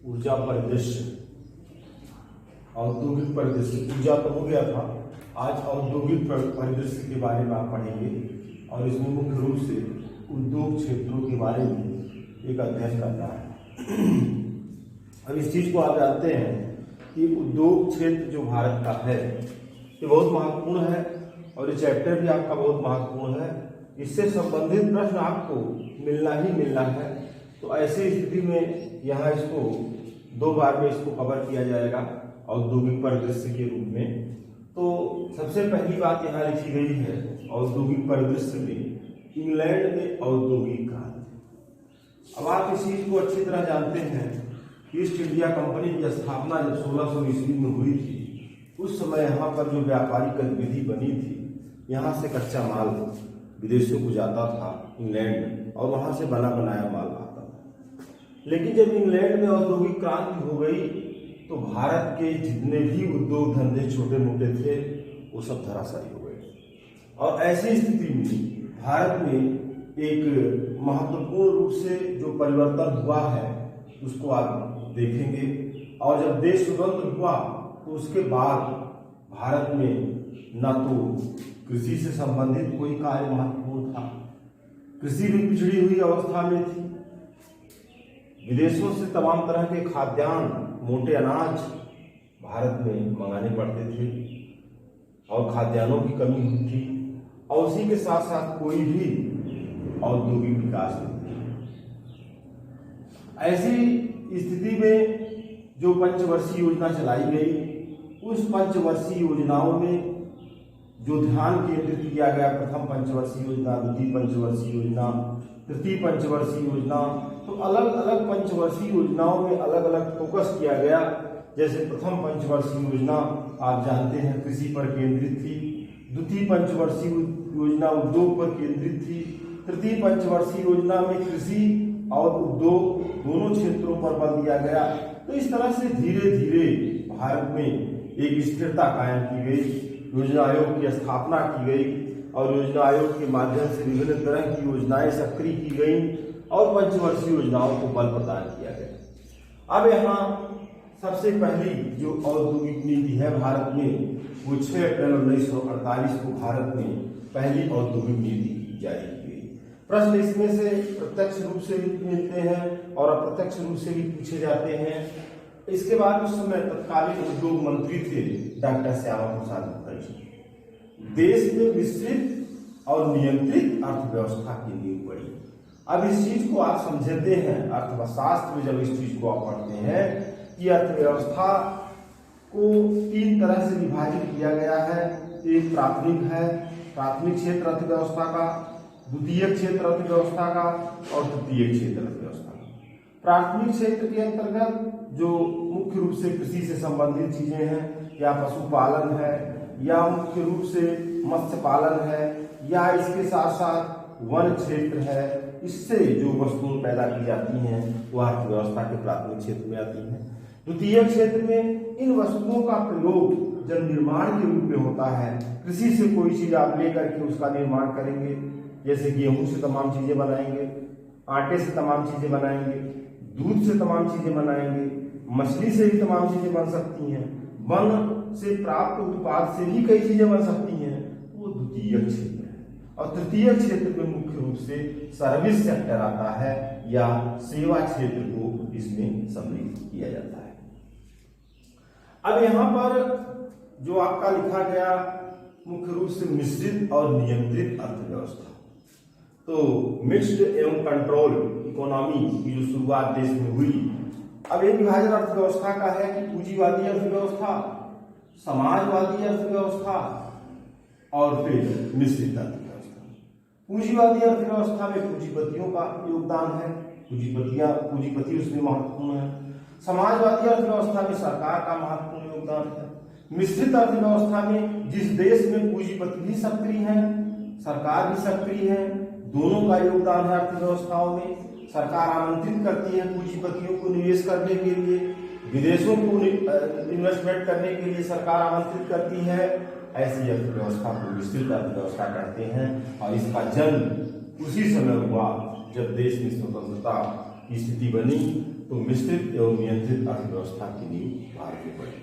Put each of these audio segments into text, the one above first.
ऊर्जा परिदृश्य, औद्योगिक परिदृश्य। ऊर्जा तो हो गया था, आज औद्योगिक परिदृश्य के बारे में आप पढ़ेंगे और इसमें मुख्य रूप से उद्योग क्षेत्रों के बारे में एक अध्ययन करना है। अब इस चीज को आप जानते हैं कि उद्योग क्षेत्र जो भारत का है ये बहुत महत्वपूर्ण है और ये चैप्टर भी आपका बहुत महत्वपूर्ण है। इससे संबंधित प्रश्न आपको मिलना ही मिलना है। तो ऐसी स्थिति में यहाँ इसको 2 बार में इसको कवर किया जाएगा औद्योगिक परिदृश्य के रूप में। तो सबसे पहली बात यहाँ लिखी गई है औद्योगिक परिदृश्य में इंग्लैंड में औद्योगिक क्रांति। अब आप इस चीज को अच्छी तरह जानते हैं, ईस्ट इंडिया कंपनी की स्थापना जब 1600 ईस्वी में हुई थी, उस समय यहाँ पर जो व्यापारिक गतिविधि बनी थी, यहाँ से कच्चा माल विदेशों को जाता था इंग्लैंड और वहाँ से बना बनाया माल आता था। लेकिन जब इंग्लैंड में औद्योगिक क्रांति हो गई तो भारत के जितने भी उद्योग धंधे छोटे मोटे थे वो सब धराशायी हो गए। और ऐसी स्थिति में भारत में एक महत्वपूर्ण रूप से जो परिवर्तन हुआ है उसको आप देखेंगे। और जब देश स्वतंत्र हुआ तो उसके बाद भारत में न तो कृषि से संबंधित कोई कार्य महत्वपूर्ण था, कृषि भी पिछड़ी हुई अवस्था में थी। विदेशों से तमाम तरह के खाद्यान्न, मोटे अनाज भारत में मंगाने पड़ते थे और खाद्यान्नों की कमी हुई थी और उसी के साथ साथ कोई भी औद्योगिक विकास नहीं था। ऐसी स्थिति में जो पंचवर्षीय योजना चलाई गई, उस पंचवर्षीय योजनाओं में जो ध्यान केंद्रित किया गया, प्रथम पंचवर्षीय योजना, द्वितीय पंचवर्षीय योजना, तृतीय पंचवर्षीय योजना, तो अलग अलग पंचवर्षीय योजनाओं में अलग अलग फोकस किया गया। जैसे प्रथम पंचवर्षीय योजना आप जानते हैं कृषि पर केंद्रित थी, द्वितीय पंचवर्षीय योजना उद्योग पर केंद्रित थी, तृतीय पंचवर्षीय योजना में कृषि और उद्योग दोनों क्षेत्रों पर बल दिया गया। तो इस तरह से धीरे धीरे भारत में एक स्थिरता कायम की गई, योजना आयोग की स्थापना की गई और योजना आयोग के माध्यम से विभिन्न तरह की योजनाएं सक्रिय की गई और पंचवर्षीय योजनाओं को बल प्रदान किया गया। अब यहाँ सबसे पहली जो औद्योगिक नीति है भारत में, वो 6 अप्रैल 1948 को भारत में पहली औद्योगिक नीति जारी की गई। प्रश्न इसमें से प्रत्यक्ष रूप से भी मिलते हैं और अप्रत्यक्ष रूप से भी पूछे जाते हैं। इसके बाद उस समय तत्कालीन उद्योग मंत्री थे डॉक्टर श्यामा प्रसाद मुखर्जी। देश में विस्तृत और नियंत्रित अर्थव्यवस्था की नींव पड़ी। अब इस चीज को आप समझते हैं, अर्थशास्त्र में जब इस चीज को आप पढ़ते हैं कि अर्थव्यवस्था को 3 तरह से विभाजित किया गया है। एक प्राथमिक है, प्राथमिक क्षेत्र अर्थव्यवस्था का, द्वितीय क्षेत्र अर्थव्यवस्था का और तृतीय क्षेत्र अर्थव्यवस्था का। प्राथमिक क्षेत्र के अंतर्गत जो मुख्य रूप से कृषि से संबंधित चीजें हैं, या पशुपालन है, या मुख्य रूप से मत्स्य पालन है, या इसके साथ साथ वन क्षेत्र है, इससे जो वस्तुएं पैदा की जाती हैं वो अर्थव्यवस्था के प्राथमिक क्षेत्र में आती हैं। द्वितीय क्षेत्र में इन वस्तुओं का प्रयोग जन निर्माण के रूप में होता है। कृषि से कोई चीज आप लेकर के उसका निर्माण करेंगे, जैसे गेहूं से तमाम चीजें बनाएंगे, आटे से तमाम चीजें बनाएंगे, दूध से तमाम चीजें बनाएंगे, मछली से भी तमाम चीजें बन सकती हैं, वन से प्राप्त उत्पाद से भी कई चीजें बन सकती हैं, वो द्वितीय क्षेत्र है। और तृतीय क्षेत्र में मुख्य रूप से सर्विस सेक्टर आता है या सेवा क्षेत्र को इसमें सम्मिलित किया जाता है। अब यहाँ पर जो आपका लिखा गया मुख्य रूप से मिश्रित और नियंत्रित अर्थव्यवस्था, तो मिक्स्ड एवं कंट्रोल इकोनॉमी की जो शुरुआत देश में हुई। अब एक विभाजन अर्थव्यवस्था का है कि पूंजीवादी अर्थव्यवस्था, समाजवादी अर्थव्यवस्था और फिर मिश्रित अर्थव्यवस्था। पूंजीवादी अर्थव्यवस्था में पूंजीपतियों का योगदान है, पूंजीपति उसमें महत्वपूर्ण है। समाजवादी अर्थव्यवस्था में सरकार का महत्वपूर्ण योगदान है। मिश्रित अर्थव्यवस्था में जिस देश में पूंजीपति भी सक्रिय है, सरकार भी सक्रिय है, दोनों का योगदान है अर्थव्यवस्थाओं में। सरकार आमंत्रित करती है पूंजीपतियों को निवेश करने के लिए, विदेशों को इन्वेस्टमेंट करने के लिए सरकार आमंत्रित करती है। ऐसी अर्थव्यवस्था को मिश्रित अर्थव्यवस्था कहते हैं और इसका जन्म उसी समय हुआ जब देश में स्वतंत्रता की स्थिति बनी तो मिश्रित एवं नियंत्रित अर्थव्यवस्था की नींव भारत में पड़ी।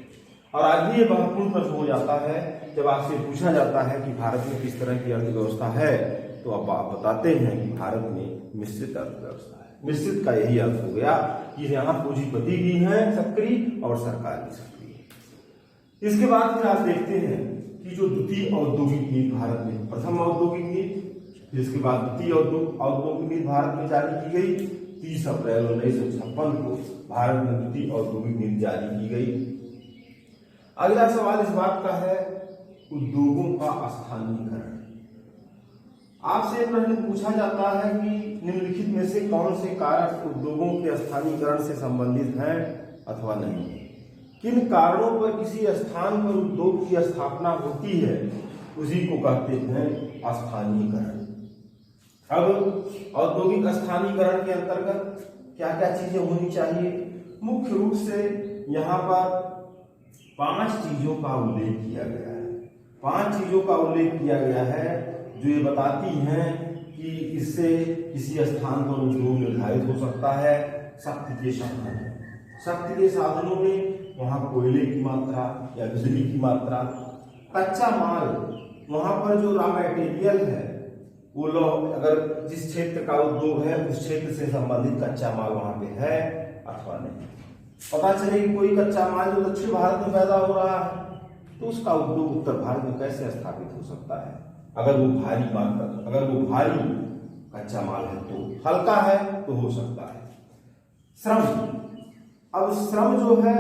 और आज भी ये महत्वपूर्ण प्रश्न हो जाता है जब आपसे पूछा जाता है कि भारत में किस तरह की अर्थव्यवस्था है, तो अब आप बताते हैं कि भारत में मिश्रित अर्थव्यवस्था है। मिश्रित का यही अर्थ हो गया कि यहाँ पूंजीपति भी है सक्रिय और सरकार भी सक्रिय है। इसके बाद फिर आप देखते हैं कि जो द्वितीय औद्योगिक नीति भारत में, प्रथम औद्योगिक नीति, फिर इसके बाद द्वितीय औद्योगिक नीति भारत में जारी की गई। 30 अप्रैल 1956 को भारत में द्वितीय औद्योगिक नीति जारी की गई। अगला सवाल इस बात का है, उद्योगों का स्थानीयकरण। आपसे प्रश्न पूछा जाता है कि निम्नलिखित में से कौन से कारक उद्योगों के स्थानीयकरण से संबंधित हैं अथवा नहीं। किन कारणों पर किसी स्थान पर उद्योग की स्थापना होती है उसी को कहते हैं स्थानीयकरण। अब औद्योगिक स्थानीयकरण के अंतर्गत क्या क्या चीजें होनी चाहिए? मुख्य रूप से यहाँ पर 5 चीजों का उल्लेख किया गया है। 5 चीजों का उल्लेख किया गया है जो ये बताती हैं कि इससे किसी स्थान पर उद्योग निर्धारित हो सकता है। शक्ति के साधन, शक्ति के साधनों में वहाँ कोयले की मात्रा या बिजली की मात्रा, कच्चा माल, वहाँ पर जो रॉ मटेरियल है वो लोग, अगर जिस क्षेत्र का उद्योग है उस क्षेत्र से संबंधित कच्चा माल वहाँ पे है अथवा नहीं। पता चले कि कोई कच्चा माल जो दक्षिण भारत में पैदा हो रहा है तो उसका उद्योग उत्तर भारत में कैसे स्थापित हो सकता है? अगर वो भारी मात्रा, अगर वो भारी कच्चा माल है तो, हल्का है तो हो सकता है। श्रम, अब श्रम जो है,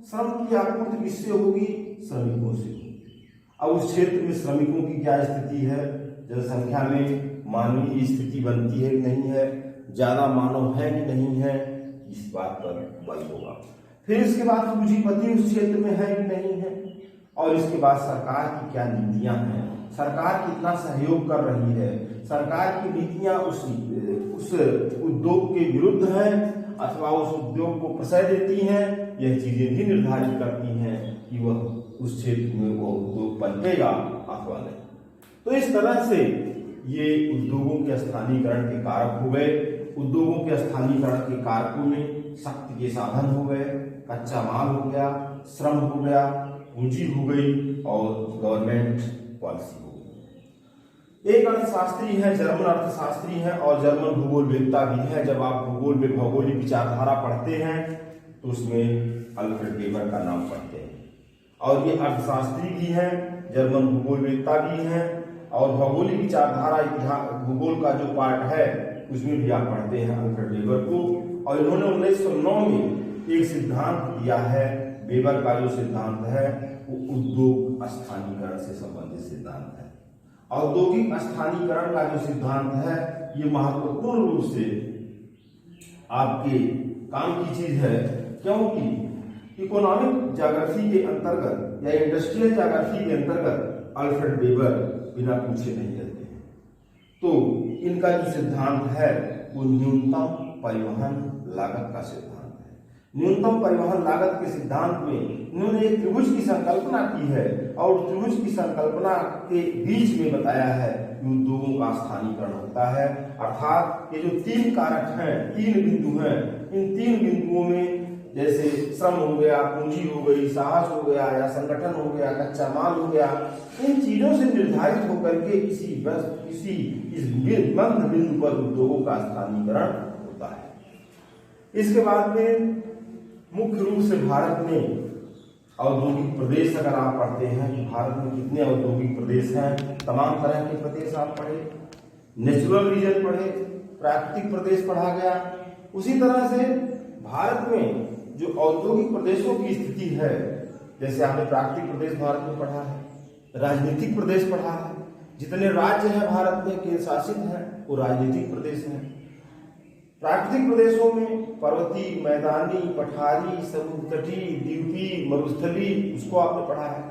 श्रम की आपूर्ति किससे होगी? श्रमिकों से होगी। अब उस क्षेत्र में श्रमिकों की क्या स्थिति है? जनसंख्या में मानवीय स्थिति बनती है कि नहीं है, ज्यादा मानव है कि नहीं है, इस बात पर बल होगा। फिर इसके बाद पूंजीपति उस क्षेत्र में है कि नहीं है, और इसके बाद सरकार की क्या नीतियां हैं, सरकार कितना सहयोग कर रही है, सरकार की नीतियां उस उद्योग के विरुद्ध हैं अथवा उस उद्योग को प्रश्रय देती हैं। यह चीजें भी निर्धारित करती हैं कि वह उस क्षेत्र में वो उद्योग पनपेगा अथवा नहीं। तो इस तरह से ये उद्योगों के स्थानीयकरण के कारक हो गए। उद्योगों के स्थानीयकरण के कारकों में शक्ति के साधन हो गए, कच्चा माल हो गया, श्रम हो गया, पूंजी हो गई और गवर्नमेंट पॉलिसी हो गई। एक अर्थशास्त्री है, जर्मन अर्थशास्त्री है और जर्मन भूगोलवेत्ता भी है। जब आप भूगोल में भौगोलिक विचारधारा पढ़ते हैं तो उसमें अल्फ्रेड वेबर का नाम पढ़ते हैं। और ये अर्थशास्त्री भी हैं, जर्मन भूगोलवेत्ता भी हैं और भौगोलिक विचारधारा इतिहास भूगोल का जो पार्ट है उसमें भी आप पढ़ते हैं अल्फ्रेड वेबर को। और इन्होंने 1909 में एक सिद्धांत दिया है। वेबर का जो सिद्धांत है वो उद्योग स्थानीयकरण से संबंधित सिद्धांत है। औद्योगिक स्थानीयकरण का जो सिद्धांत है ये महत्वपूर्ण रूप से आपके काम की चीज है, क्योंकि इकोनॉमिक ज्योग्राफी के अंतर्गत या इंडस्ट्रियल ज्योग्राफी के अंतर्गत अल्फ्रेड वेबर बिना पूछे नहीं रहते हैं। तो इनका जो सिद्धांत है वो न्यूनतम परिवहन लागत का सिद्धांत है। न्यूनतम परिवहन लागत के सिद्धांत में इन्होंने एक त्रिभुज की संकल्पना की है और त्रिभुज की संकल्पना के बीच में बताया है कि उद्योगों का स्थानीयकरण होता है। अर्थात ये जो 3 कारक हैं, 3 बिंदु हैं, इन 3 बिंदुओं में जैसे श्रम हो गया, पूंजी हो गई, साहस हो गया या संगठन हो गया, कच्चा माल हो गया, इन चीजों से निर्धारित होकर के इस मध्य बिंदु पर उद्योगों का स्थानीयकरण होता है। इसके बाद में मुख्य रूप से भारत में औद्योगिक प्रदेश अगर आप पढ़ते हैं कि भारत में कितने औद्योगिक प्रदेश हैं, तमाम तरह के प्रदेश आप पढ़े, नेचुरल रीजन पढ़े, प्राकृतिक प्रदेश पढ़ा गया। उसी तरह से भारत में जो औद्योगिक प्रदेशों की स्थिति है, जैसे आपने प्राकृतिक प्रदेश भारत में पढ़ा है, राजनीतिक प्रदेश पढ़ा है, जितने राज्य हैं भारत में केंद्र शासित हैं वो राजनीतिक प्रदेश हैं। प्राकृतिक प्रदेशों में पर्वतीय, मैदानी, पठारी, समुद्र तटीय, द्वीपीय, मरुस्थली, उसको आपने पढ़ा है।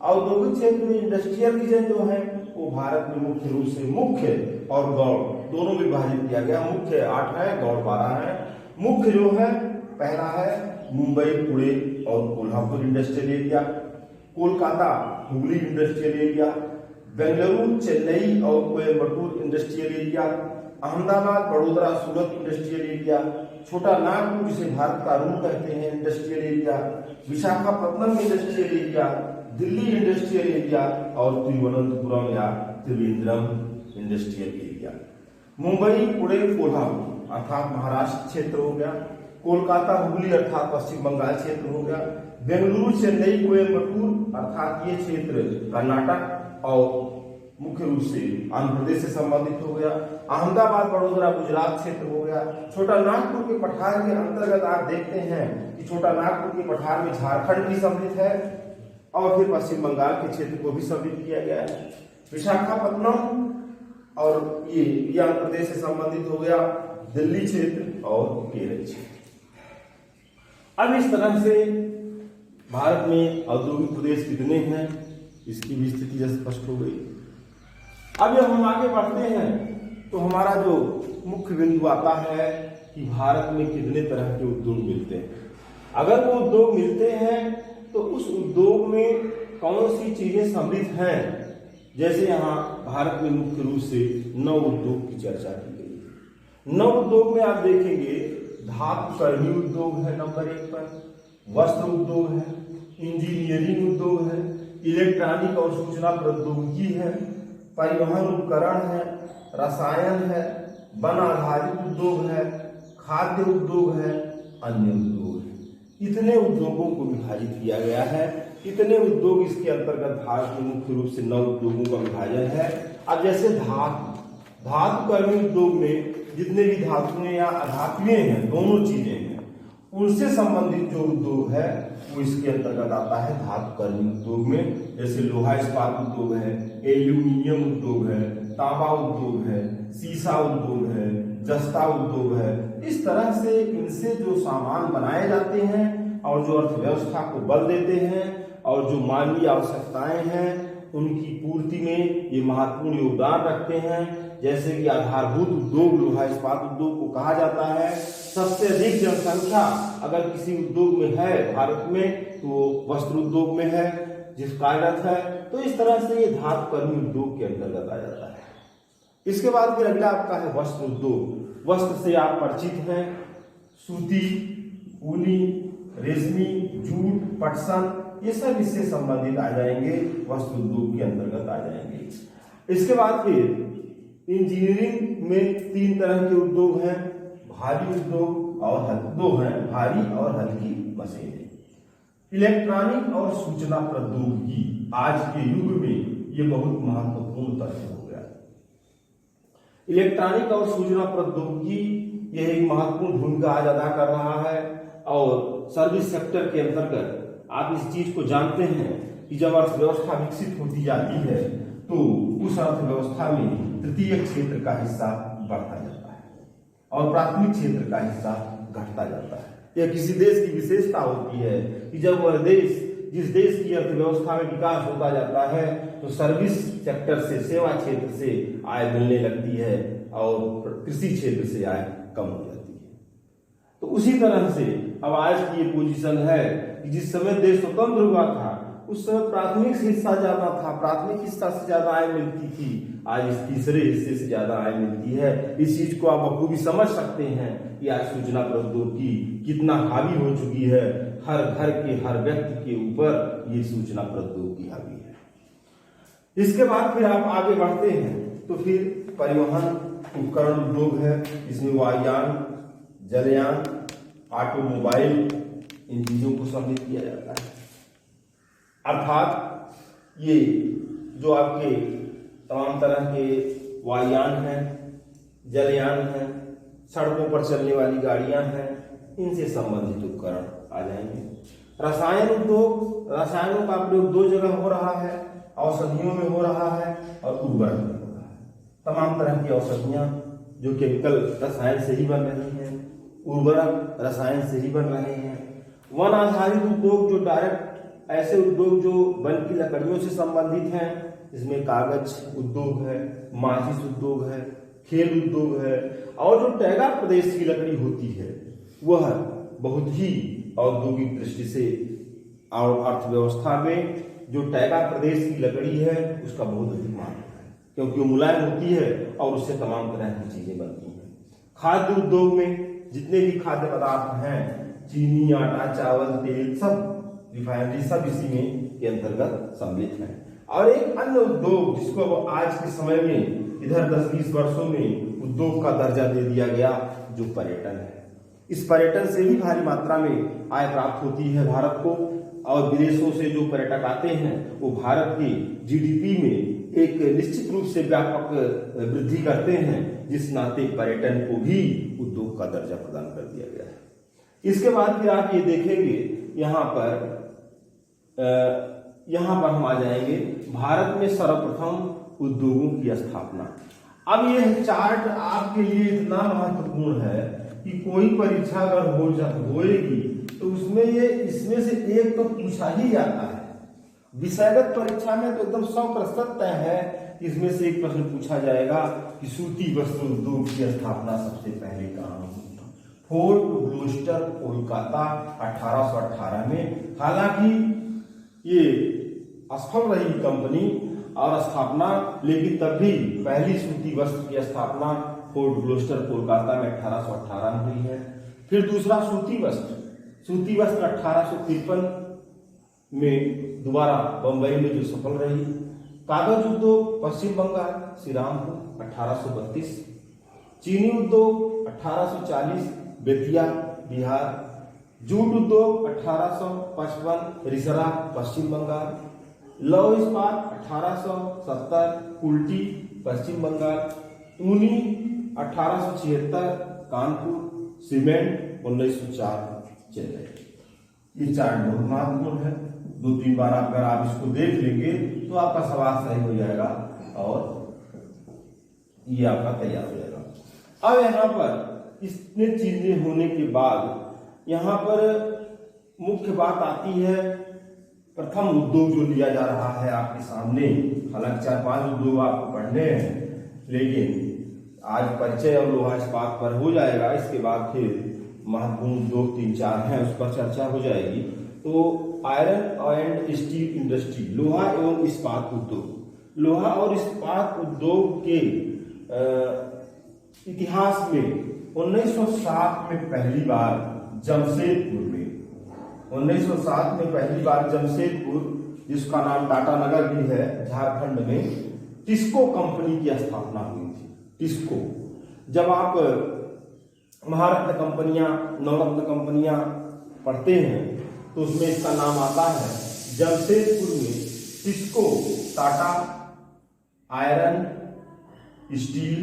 औद्योगिक क्षेत्र में इंडस्ट्रियल रीजन जो है वो भारत में मुख्य रूप से मुख्य और गौड़ दोनों में विभाजित किया गया। मुख्य 8 है, गौड़ 12 है। मुख्य जो है पहला है मुंबई, पुणे और Kolhapur industrial area, Kolkata, Hooghly industrial area, Bengaluru, Chennai और कोयम्बटूर इंडस्ट्रियल एरिया, अहमदाबाद, बड़ोदरा, सूरत इंडस्ट्रियल एरिया, छोटा नागपुर जिसे भारत का रूम कहते हैं industrial area, Visakhapatnam industrial area, Delhi industrial area और तिरुवनंतपुरम या त्रिवेंद्रम इंडस्ट्रियल एरिया। मुंबई, पुणे, कोल्हापुर अर्थात महाराष्ट्र क्षेत्र हो गया, कोलकाता, हुगली अर्थात पश्चिम बंगाल क्षेत्र हो गया, बेंगलुरु, चेन्नई, कोयम्बटूर अर्थात ये क्षेत्र कर्नाटक और मुख्य रूप से आंध्र प्रदेश से संबंधित हो गया, अहमदाबाद, बड़ोदरा, गुजरात क्षेत्र हो गया। छोटा नागपुर के पठार के अंतर्गत आप देखते हैं कि छोटा नागपुर के पठार में झारखंड भी सम्मिलित है और फिर पश्चिम बंगाल के क्षेत्र को भी सम्मिलित किया गया है। विशाखापत्तनम और ये आंध्र प्रदेश से संबंधित हो गया, दिल्ली क्षेत्र और केरल क्षेत्र। अब इस तरह से भारत में औद्योगिक प्रदेश कितने हैं इसकी भी स्थिति स्पष्ट हो गई। अब जब हम आगे बढ़ते हैं तो हमारा जो मुख्य बिंदु आता है कि भारत में कितने तरह के उद्योग मिलते हैं। अगर वो उद्योग मिलते हैं तो उस उद्योग में कौन सी चीजें सम्मिलित हैं। जैसे यहाँ भारत में मुख्य रूप से 9 उद्योग की चर्चा की गई है। 9 उद्योग में आप देखेंगे धातु कर्मी उद्योग है नंबर 1 पर, वस्त्र उद्योग है, इंजीनियरिंग उद्योग है, इलेक्ट्रॉनिक और सूचना प्रौद्योगिकी है, परिवहन उपकरण है, रसायन है, वन आधारित उद्योग है, खाद्य उद्योग है, अन्य उद्योग है। इतने उद्योगों को विभाजित किया गया है। इतने उद्योग इसके अंतर्गत भारत में मुख्य रूप से 9 उद्योगों का विभाजन है। अब जैसे धातु कर्मी उद्योग में जितने भी धातुएं या अधातुएं हैं, दोनों चीजें हैं, उनसे संबंधित जो उद्योग है वो इसके अंतर्गत आता है धातु कर्मी उद्योग में। जैसे लोहा इस्पात उद्योग है, एल्यूमिनियम उद्योग है, तांबा उद्योग है, शीशा उद्योग है, जस्ता उद्योग है। इस तरह से इनसे जो सामान बनाए जाते हैं और जो अर्थव्यवस्था को बल देते हैं और जो मानवीय आवश्यकताएं हैं उनकी पूर्ति में ये महत्वपूर्ण योगदान रखते हैं। जैसे कि आधारभूत उद्योग लोहा इस्पात उद्योग को कहा जाता है। सबसे अधिक जनसंख्या अगर किसी उद्योग में है भारत में तो वो वस्त्र उद्योग में है जिस कार्यरत है। तो इस तरह से ये धातु कर्मी उद्योग के अंतर्गत आ जाता है। इसके बाद फिर अगला आपका है वस्त्र उद्योग। वस्त्र से आप परिचित हैं, सूती, ऊनी, रेशमी, जूट, पटसन, ये सब इससे संबंधित आ जाएंगे, वस्त्र उद्योग के अंतर्गत आ जाएंगे। इसके बाद फिर इंजीनियरिंग में 3 तरह के उद्योग हैं, भारी उद्योग और दो हैं, भारी और हल्की मशीनें। इलेक्ट्रॉनिक और सूचना प्रौद्योगिकी आज के युग में ये बहुत महत्वपूर्ण तथ्य हो गया। इलेक्ट्रॉनिक और सूचना प्रौद्योगिकी यह एक महत्वपूर्ण भूमिका आज अदा कर रहा है और सर्विस सेक्टर के अंतर्गत आप इस चीज को जानते हैं कि जब अर्थव्यवस्था विकसित होती जाती है तो उस अर्थव्यवस्था में तृतीय क्षेत्र का हिस्सा बढ़ता जाता है और प्राथमिक क्षेत्र का हिस्सा घटता जाता है। यह किसी देश की विशेषता होती है कि जब वह देश जिस देश की अर्थव्यवस्था में विकास होता जाता है तो सर्विस सेक्टर से, सेवा क्षेत्र से आय मिलने लगती है और कृषि क्षेत्र से आय कम हो जाती है। तो उसी तरह से अब आज की ये पोजीशन है कि जिस समय देश स्वतंत्र हुआ था उस समय प्राथमिक हिस्सा ज्यादा था, प्राथमिक हिस्सा से ज्यादा आय मिलती थी। आज इस तीसरे हिस्से से ज्यादा आय मिलती है। इस चीज को आप बखूबी समझ सकते हैं कि आज सूचना प्रौद्योगिकी कितना हावी हो चुकी है। हर घर के हर व्यक्ति के ऊपर ये सूचना प्रौद्योगिकी हावी है। इसके बाद फिर आप आगे बढ़ते हैं तो फिर परिवहन उपकरण उद्योग है। इसमें वायुयान, जलयान, ऑटोमोबाइल, इन चीजों को सम्मिलित किया जाता है। अर्थात ये जो आपके तमाम तरह के वायुयान हैं, जलयान हैं, सड़कों पर चलने वाली गाड़ियां हैं, इनसे संबंधित उपकरण आ जाएंगे। रसायन उद्योग, रसायनों का प्रयोग 2 जगह हो रहा है, औषधियों में हो रहा है और उर्वरक में हो रहा है। तमाम तरह की औषधियां जो केमिकल रसायन से ही बन रही हैं, उर्वरक रसायन से ही बन रहे हैं। वन आधारित उद्योग जो डायरेक्ट ऐसे उद्योग जो वन की लकड़ियों से संबंधित हैं, इसमें कागज उद्योग है, माचिस उद्योग है, खेल उद्योग है और जो टैगा प्रदेश की लकड़ी होती है वह बहुत ही औद्योगिक दृष्टि से और अर्थव्यवस्था में जो टैगा प्रदेश की लकड़ी है उसका बहुत अधिक महत्व है क्योंकि वो मुलायम होती है और उससे तमाम तरह की चीजें बनती हैं। खाद्य उद्योग में जितने भी खाद्य पदार्थ हैं, चीनी, आटा, चावल, तेल, सब रिफाइनरी सब इसी में के अंतर्गत सम्मिलित है। और एक अन्य उद्योग जिसको अब आज के समय में इधर 10-20 वर्षों में उद्योग का दर्जा दे दिया गया, जो पर्यटन है। इस पर्यटन से भी भारी मात्रा में आय प्राप्त होती है भारत को, और विदेशों से जो पर्यटक आते हैं वो भारत की जीडीपी में एक निश्चित रूप से व्यापक वृद्धि करते हैं, जिस नाते पर्यटन को भी उद्योग का दर्जा प्रदान कर दिया गया है। इसके बाद फिर आप ये देखेंगे यहाँ पर हम आ जाएंगे भारत में सर्वप्रथम उद्योगों की स्थापना। अब यह चार्ट आपके लिए इतना महत्वपूर्ण है कि कोई परीक्षा अगर होएगी तो उसमें इसमें से एक तो पूछा ही जाता है। विषयगत परीक्षा में तो एकदम 100% तय है कि इसमें से एक प्रश्न पूछा जाएगा कि सूती वस्त्र उद्योग की स्थापना सबसे पहले कहाँ हुई। फोर्ट ग्लोस्टर, कोलकाता, 1818 में। हालांकि ये असफल रही कंपनी और स्थापना, लेकिन तब भी पहली सूती वस्त्र की स्थापना फोर्ट ग्लोस्टर, कोलकाता में 1818 में हुई है। फिर दूसरा सूती वस्त्र 1853 में दोबारा बंबई में जो सफल रही। कागज उद्योग पश्चिम बंगाल, श्रीरामपुर, 1832। चीनी उद्योग 1840, बेतिया, बिहार। जूट उद्योग 1855, रिसरा, पश्चिम बंगाल। लौह इस्पात 1870, कुल्टी, पश्चिम बंगाल। ऊनी 1876, कानपुर। सीमेंट 1904, चेन्नई। ये चार्ट बहुत महत्वपूर्ण है। 2-3 बार अगर आप इसको देख लेंगे तो आपका सवाल सही हो जाएगा और ये आपका तैयार हो जाएगा। अब यहाँ पर इतने चीजें होने के बाद यहाँ पर मुख्य बात आती है, प्रथम उद्योग जो लिया जा रहा है आपके सामने। हालांकि 4-5 उद्योग आपको पढ़ने हैं, लेकिन आज परिचय और लोहा इस्पात पर हो जाएगा। इसके बाद फिर महत्वपूर्ण उद्योग 3-4 हैं, उस पर चर्चा हो जाएगी। तो आयरन एंड स्टील इंडस्ट्री, लोहा एवं इस्पात उद्योग। लोहा और इस्पात उद्योग के इतिहास में 1907 में पहली बार जमशेदपुर, जिसका नाम टाटा नगर भी है, झारखंड में टिस्को कंपनी की स्थापना हुई थी। टिस्को, जब आप महारत्न कंपनियां, नवरत्न कंपनियां पढ़ते हैं तो उसमें इसका नाम आता है। जमशेदपुर में TISCO, Tata iron steel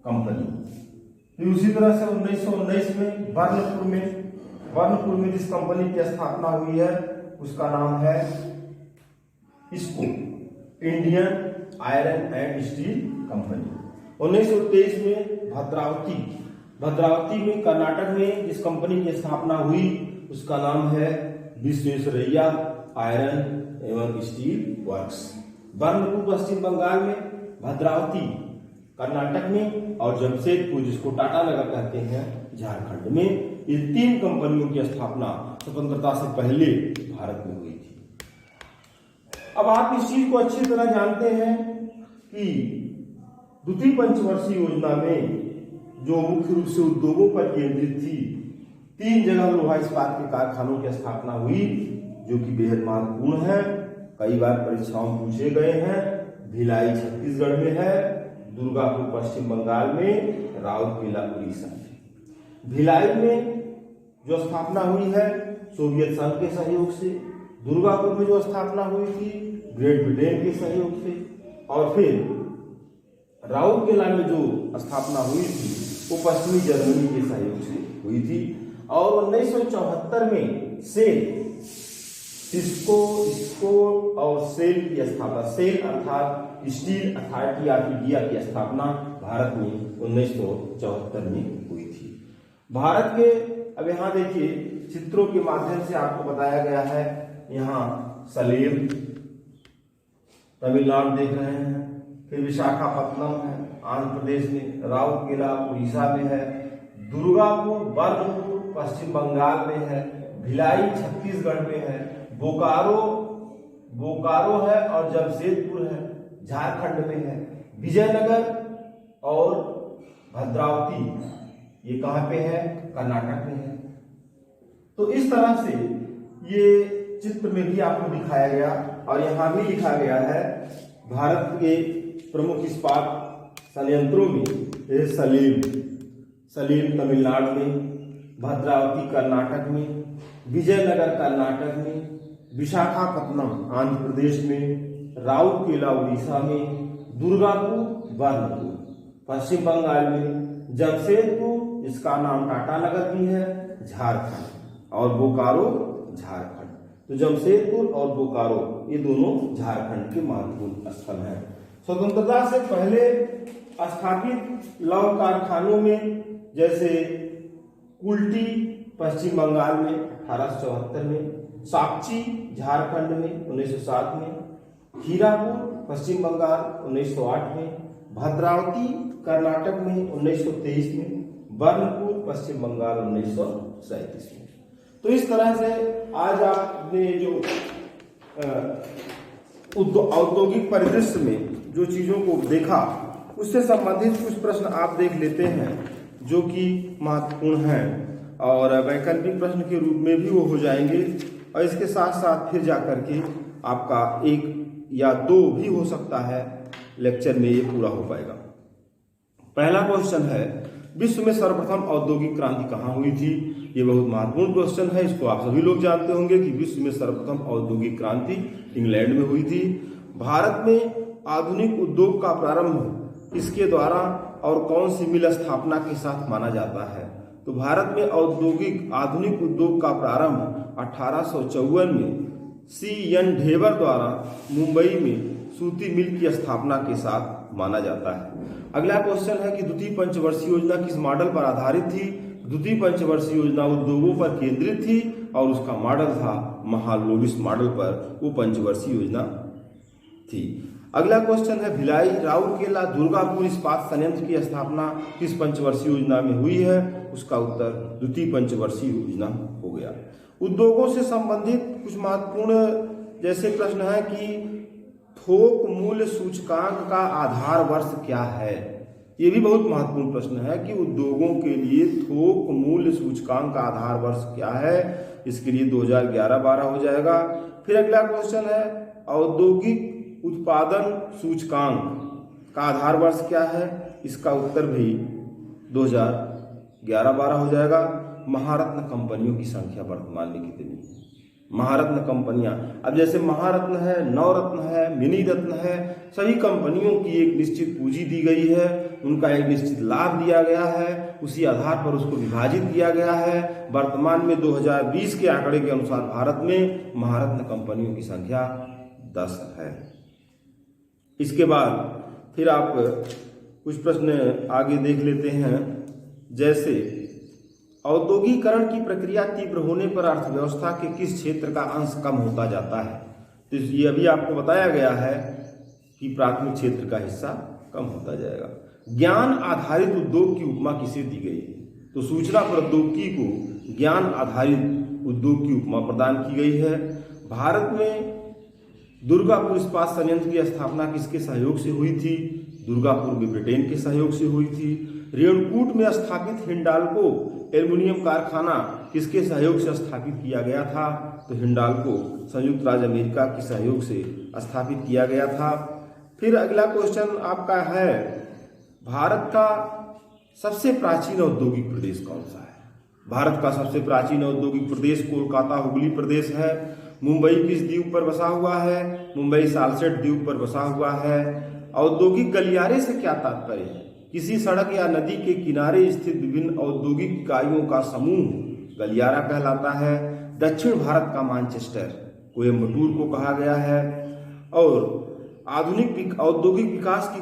company. फिर उसी तरह से 1919 में बर्नपुर में जिस कंपनी की स्थापना हुई है उसका नाम है इसको Indian iron and steel company. 1923 में भद्रावती में कर्नाटक में जिस कंपनी की स्थापना हुई उसका नाम है विश्वेश्वरैया आयरन एवं स्टील वर्क्स। बर्नपुर पश्चिम बंगाल में, भद्रावती कर्नाटक में और जमशेदपुर, जिसको टाटा नगर कहते हैं, झारखंड में, ये 3 कंपनियों की स्थापना स्वतंत्रता से पहले भारत में हुई थी। अब आप इस चीज को अच्छी तरह जानते हैं कि द्वितीय पंचवर्षीय योजना में जो मुख्य रूप से उद्योगों पर केंद्रित थी, 3 जगह लोहा इस्पात के कारखानों की स्थापना हुई, जो कि बेहद महत्वपूर्ण है, कई बार परीक्षाओं में पूछे गए हैं। भिलाई छत्तीसगढ़ में है, दुर्गापुर पश्चिम बंगाल में, राउरकेला उड़ीसा में। भिलाई में जो स्थापना हुई है सोवियत संघ के सहयोग से, दुर्गापुर में जो स्थापना हुई थी ग्रेट ब्रिटेन के सहयोग से, और फिर राउरकेला में जो स्थापना हुई थी वो पश्चिमी जर्मनी के सहयोग से हुई थी। और 1974 में सेल, टिस्को, इसको और सेल की स्थापना, सेल अर्थात स्टील अथॉरिटी ऑफ इंडिया की स्थापना भारत में 1974 में हुई थी। भारत के, अब यहाँ देखिए चित्रों के माध्यम से आपको बताया गया है। यहाँ सलेम तमिलनाडु देख रहे हैं, फिर विशाखापत्तनम है आंध्र प्रदेश में, राउरकेला उड़ीसा में है, दुर्गापुर बर्नपुर पश्चिम बंगाल में है, भिलाई छत्तीसगढ़ में है, बोकारो है और जमशेदपुर है झारखंड में है, विजयनगर और भद्रावती ये कहाँ पे है? कर्नाटक में है। तो इस तरह से ये चित्र में भी आपको दिखाया गया और यहाँ भी लिखा गया है भारत के प्रमुख इस्पात संयंत्रों में जैसे सलीम तमिलनाडु में, भद्रावती कर्नाटक में, विजयनगर कर्नाटक में, विशाखापत्तनम आंध्र प्रदेश में, राउरकेला उड़ीसा में, दुर्गापुर बर्नपुर पश्चिम बंगाल में, जमशेदपुर इसका नाम टाटा नगर भी है झारखंड, और बोकारो झारखंड। तो जमशेदपुर और बोकारो ये दोनों झारखंड के महत्वपूर्ण स्थल हैं। स्वतंत्रता से पहले स्थापित लौह कारखानों में जैसे कुल्टी पश्चिम बंगाल में 1874 में, साक्ची झारखंड में 1907 में, हीरापुर पश्चिम बंगाल 1908 में, भद्रावती कर्नाटक में 1923 में, बर्नपुर पश्चिम बंगाल 1937 में। तो इस तरह से आज आपने जो औद्योगिक परिदृश्य में जो चीजों को देखा उससे संबंधित कुछ प्रश्न आप देख लेते हैं जो कि महत्वपूर्ण हैं और वैकल्पिक प्रश्न के रूप में भी वो हो जाएंगे, और इसके साथ साथ फिर जाकर के आपका 1 या 2 भी हो सकता है लेक्चर में ये पूरा हो पाएगा। पहला क्वेश्चन है, विश्व में सर्वप्रथम औद्योगिक क्रांति कहाँ हुई थी? ये बहुत महत्वपूर्ण क्वेश्चन है, इसको आप सभी लोग जानते होंगे कि विश्व में सर्वप्रथम औद्योगिक क्रांति इंग्लैंड में हुई थी। भारत में आधुनिक उद्योग का प्रारंभ किसके द्वारा और कौन सी मिल स्थापना के साथ माना जाता है? तो भारत में आधुनिक उद्योग का प्रारंभ 1854 में C.N. ढेबर द्वारा मुंबई में सूती मिल की स्थापना के साथ माना जाता है। अगला क्वेश्चन है कि द्वितीय पंचवर्षीय योजना किस मॉडल पर आधारित थी? द्वितीय पंचवर्षीय योजना उद्योगों पर केंद्रित थी और उसका मॉडल था महालनोबिस मॉडल पर वो पंचवर्षीय योजना थी। अगला क्वेश्चन है, भिलाई, राउरकेला, दुर्गापुर इस्पात संयंत्र की स्थापना किस पंचवर्षीय योजना में हुई है? उसका उत्तर द्वितीय पंचवर्षीय योजना हो गया। उद्योगों से संबंधित कुछ महत्वपूर्ण जैसे प्रश्न है कि थोक मूल्य सूचकांक का आधार वर्ष क्या है? ये भी बहुत महत्वपूर्ण प्रश्न है कि उद्योगों के लिए थोक मूल्य सूचकांक का आधार वर्ष क्या है? इसके लिए 2011-12 हो जाएगा। फिर अगला क्वेश्चन है, औद्योगिक उत्पादन सूचकांक का आधार वर्ष क्या है? इसका उत्तर भी 2011-12 हो जाएगा। महारत्न कंपनियों की संख्या वर्तमान में कितनी है? महारत्न कंपनियां, अब जैसे महारत्न है, नवरत्न है, मिनी रत्न है, सभी कंपनियों की एक निश्चित पूंजी दी गई है, उनका एक निश्चित लाभ दिया गया है, उसी आधार पर उसको विभाजित किया गया है। वर्तमान में 2020 के आंकड़े के अनुसार भारत में महारत्न कंपनियों की संख्या 10 है। इसके बाद फिर आप कुछ प्रश्न आगे देख लेते हैं, जैसे औद्योगिकरण की प्रक्रिया तीव्र होने पर अर्थव्यवस्था के किस क्षेत्र का अंश कम होता जाता है? तो ये अभी आपको बताया गया है कि प्राथमिक क्षेत्र का हिस्सा कम होता जाएगा। ज्ञान आधारित उद्योग की उपमा किसे दी गई है? तो सूचना प्रौद्योगिकी को ज्ञान आधारित उद्योग की उपमा प्रदान की गई है। भारत में दुर्गापुर इस्पात संयंत्र की स्थापना किसके सहयोग से हुई थी? दुर्गापुर में ब्रिटेन के सहयोग से हुई थी। रेणुकूट में स्थापित हिंडाल्को एल्युमिनियम कारखाना किसके सहयोग से स्थापित किया गया था? तो हिंडाल्को संयुक्त राज्य अमेरिका के सहयोग से स्थापित किया गया था। फिर अगला क्वेश्चन आपका है, भारत का सबसे प्राचीन औद्योगिक प्रदेश कौन सा है? भारत का सबसे प्राचीन औद्योगिक प्रदेश कोलकाता हुगली प्रदेश है। मुंबई किस द्वीप पर बसा हुआ है? मुंबई सालसेट द्वीप पर बसा हुआ है। औद्योगिक गलियारे से क्या तात्पर्य है? किसी सड़क या नदी के किनारे स्थित विभिन्न औद्योगिक इकाइयों का समूह गलियारा कहलाता है। दक्षिण भारत का मैनचेस्टर कोयम्बटूर को कहा गया है। और आधुनिक औद्योगिक विकास की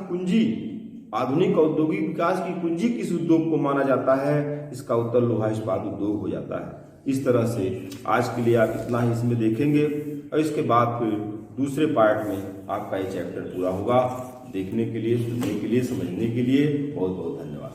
कुंजी किस उद्योग को माना जाता है? इसका उत्तर लोहा इस्पात उद्योग हो जाता है। इस तरह से आज के लिए आप इतना ही इसमें देखेंगे और इसके बाद फिर दूसरे पार्ट में आपका ये चैप्टर पूरा होगा। देखने के लिए, सुनने के लिए, समझने के लिए बहुत बहुत धन्यवाद।